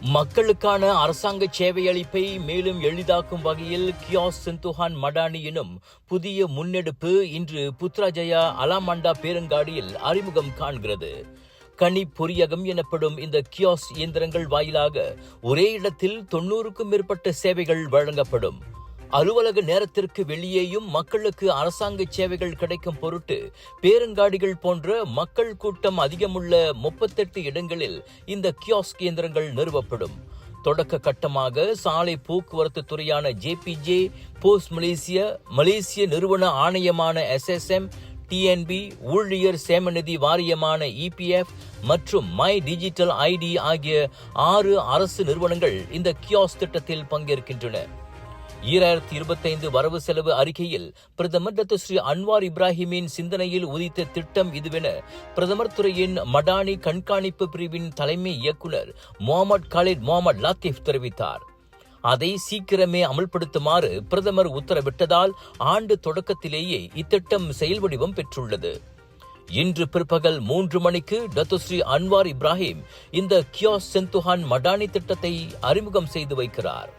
மக்களுக்கான அரசாங்க சேவை அளிப்பை மேலும் எளிதாக்கும் வகையில் கியாஸ் செந்துஹான் மடானி எனும் புதிய முன்னெடுப்பு இன்று புத்ராஜயா அலாமண்டா பேரங்காடியில் அறிமுகம் காண்கிறது. கனி பொறியகம் எனப்படும் இந்த கியாஸ் இயந்திரங்கள் வாயிலாக ஒரே இடத்தில் 90க்கும் மேற்பட்ட சேவைகள் வழங்கப்படும். அலுவலக நேரத்திற்கு வெளியேயும் மக்களுக்கு அரசாங்க சேவைகள் கிடைக்கும் பொருட்டு பேரங்காடிகள் போன்ற மக்கள் கூட்டம் அதிகமுள்ள 38 இடங்களில் இந்த கியாஸ்க் இயந்திரங்கள் நிறுவப்படும். தொடக்க கட்டமாக சாலை போக்குவரத்து துறையான JPJ, போஸ்ட் மலேசிய நிறுவன ஆணையமான SSM, TNB, ஊழியர் சேமநிதி வாரியமான EPF மற்றும் மை டிஜிட்டல் ID ஆகிய 6 அரசு நிறுவனங்கள் இந்த கியாஸ் திட்டத்தில் பங்கேற்கின்றன. 2025 வரவு செலவு அறிக்கையில் பிரதமர் டாக்டர் ஸ்ரீ அன்வார் இப்ராஹிமின் சிந்தனையில் உதித்த திட்டம் இதுவென பிரதமர் துறையின் மடானி கண்காணிப்பு பிரிவின் தலைமை இயக்குனர் முகமது லாத்திப் தெரிவித்தார். அதை சீக்கிரமே அமல்படுத்துமாறு பிரதமர் உத்தரவிட்டதால் ஆண்டு தொடக்கத்திலேயே இத்திட்டம் செயல் வடிவம் பெற்றுள்ளது. இன்று பிற்பகல் 3 மணிக்கு டாக்டர் ஸ்ரீ அன்வார் இப்ராஹிம் இந்த கியாஸ் செந்துஹான் மடானி திட்டத்தை அறிமுகம் செய்து வைக்கிறார்.